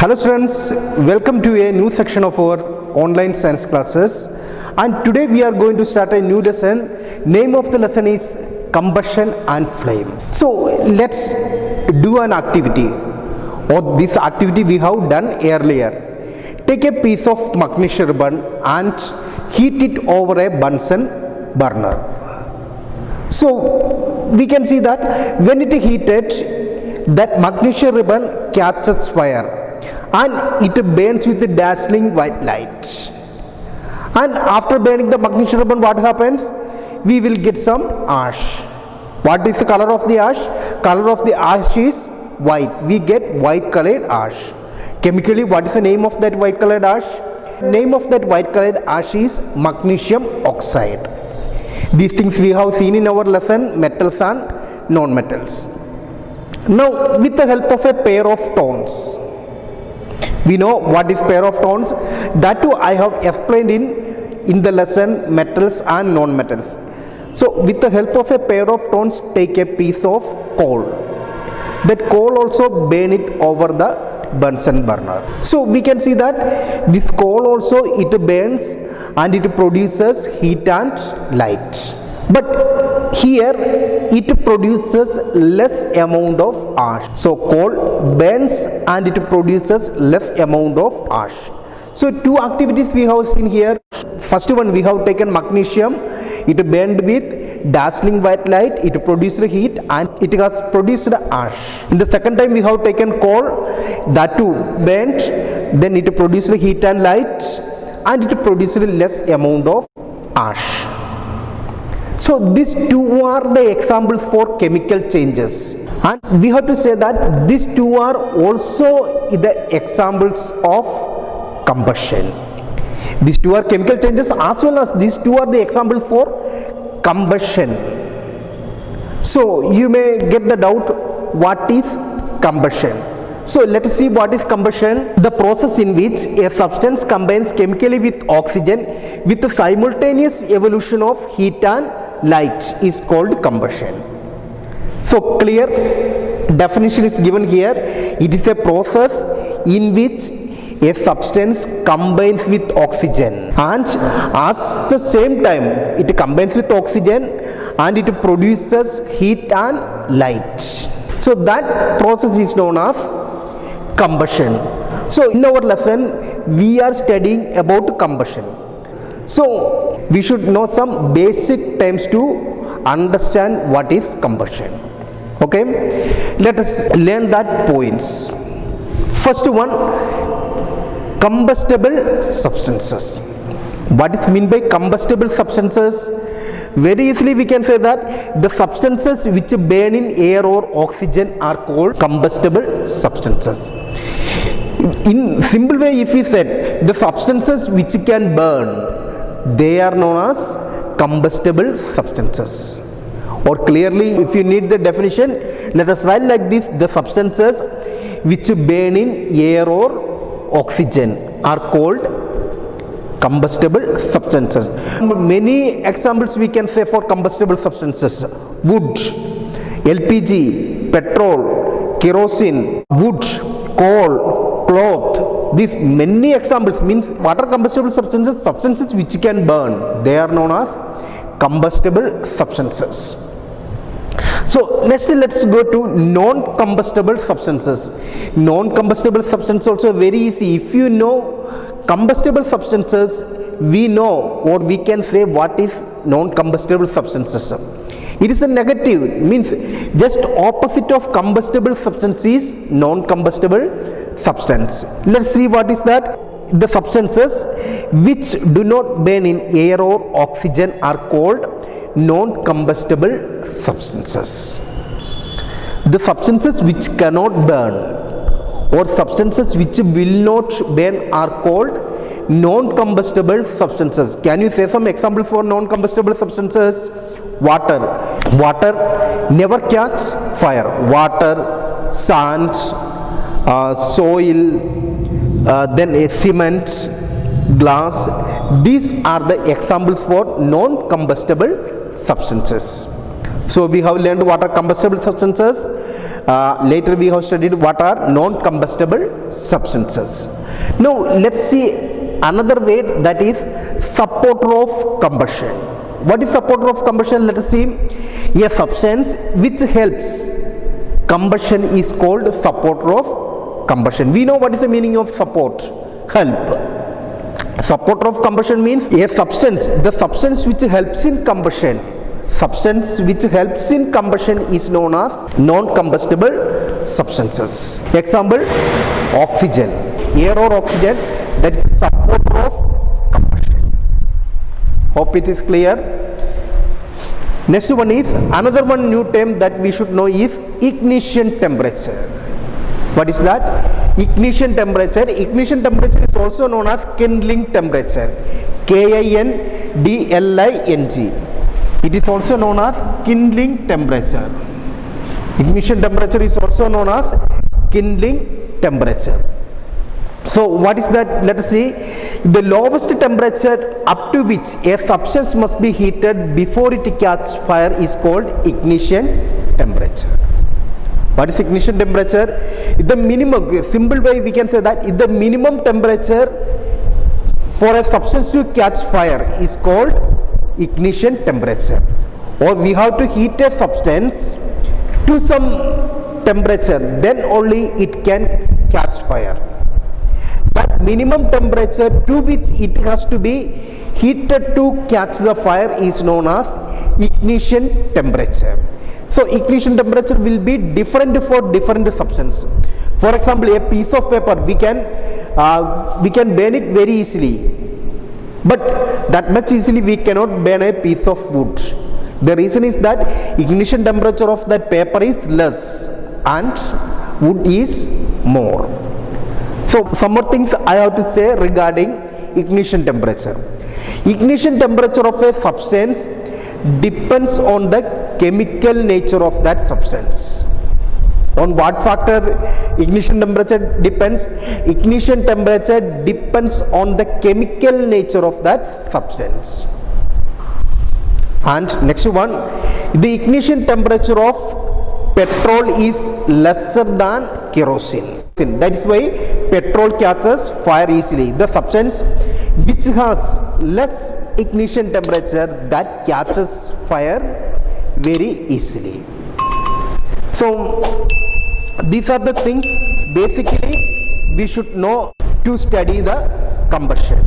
Hello students, welcome to a new section of our online science classes, and today we are going to start a new lesson. Name of the lesson is combustion and flame. So let's do an activity, or this activity we have done earlier. Take a piece of magnesia ribbon and heat it over a Bunsen burner. So we can see that when it heated, that magnesia ribbon catches fire and it burns with a dazzling white light. And after burning the magnesia ribbon, what happens? We will get some ash. What is the color of the ash? Color of the ash is white. We get white colored ash. Chemically, what is the name of that white colored ash? Name of that white colored ash is magnesium oxide. These things we have seen in our lesson, metals and non-metals. Now, with the help of a pair of tones, we know what is pair of tones. That too I have explained in the lesson metals and non-metals. So with the help of a pair of tones, take a piece of coal. That coal also burn it over the Bunsen burner. So we can see that this coal also it burns and it produces heat and light. But here it produces less amount of ash. So coal burns and it produces less amount of ash. So two activities we have seen here. First one, we have taken magnesium. It burned with dazzling white light. It produced heat and it has produced ash. In the second time, we have taken coal. That too burnt. Then it produced heat and light and it produced less amount of ash. So these two are the examples for chemical changes, and we have to say that these two are also the examples of combustion. These two are chemical changes as well as these two are the examples for combustion. So you may get the doubt, what is combustion? So let us see what is combustion. The process in which a substance combines chemically with oxygen with the simultaneous evolution of heat and light is called combustion. So clear definition is given here. It is a process in which a substance combines with oxygen, and at the same time it combines with oxygen and it produces heat and light. So that process is known as combustion. So in our lesson we are studying about combustion. So we should know some basic terms to understand what is combustion. Okay, let us learn that points. First one, combustible substances. What is meant by combustible substances? Very easily we can say that the substances which burn in air or oxygen are called combustible substances. In simple way, if we said the substances which can burn, they are known as combustible substances. Or clearly, if you need the definition, let us write like this: the substances which burn in air or oxygen are called combustible substances. Many examples we can say for combustible substances: wood, LPG, petrol, kerosene, wood, coal, cloth. These many examples means what are combustible substances? Substances which can burn. They are known as combustible substances. So next let's go to non-combustible substances. Non-combustible substances also very easy. If you know combustible substances, we know or we can say what is non-combustible substances. It is a negative, means just opposite of combustible substance is non-combustible substance. Let's see what is that. The substances which do not burn in air or oxygen are called non-combustible substances. The substances which cannot burn or substances which will not burn are called non-combustible substances. Can you say some examples for non-combustible substances? Water. Water never catches fire. Water, sand, soil, then a cement, glass. These are the examples for non-combustible substances. So we have learned what are combustible substances. later we have studied what are non-combustible substances. Now let's see another way, that is supporter of combustion. What is supporter of combustion? Let us see. A substance which helps combustion is called supporter of combustion. We know what is the meaning of support, help. Supporter of combustion means a substance, the substance which helps in combustion. Substance which helps in combustion is known as non-combustible substances. Example, oxygen, air or oxygen, that is supporter of combustion. Hope it is clear. Next one is, another one new term that we should know is ignition temperature. What is that? Ignition temperature. Ignition temperature is also known as kindling temperature. Kindling. It is also known as kindling temperature. Ignition temperature is also known as kindling temperature. So what is that? Let us see. The lowest temperature up to which a substance must be heated before it catches fire is called ignition temperature. What is ignition temperature? The minimum, simple way we can say that the minimum temperature for a substance to catch fire is called ignition temperature. Or we have to heat a substance to some temperature, then only it can catch fire. But minimum temperature to which it has to be heated to catch the fire is known as ignition temperature. So ignition temperature will be different for different substance. For example, a piece of paper we can burn it very easily, but that much easily we cannot burn a piece of wood. The reason is that ignition temperature of that paper is less and wood is more. So some more things I have to say regarding ignition temperature. Ignition temperature of a substance depends on the chemical nature of that substance. On what factor ignition temperature depends? Ignition temperature depends on the chemical nature of that substance. And next one, the ignition temperature of petrol is lesser than kerosene. That is why petrol catches fire easily. The substance which has less ignition temperature, that catches fire very easily. So these are the things basically we should know to study the combustion.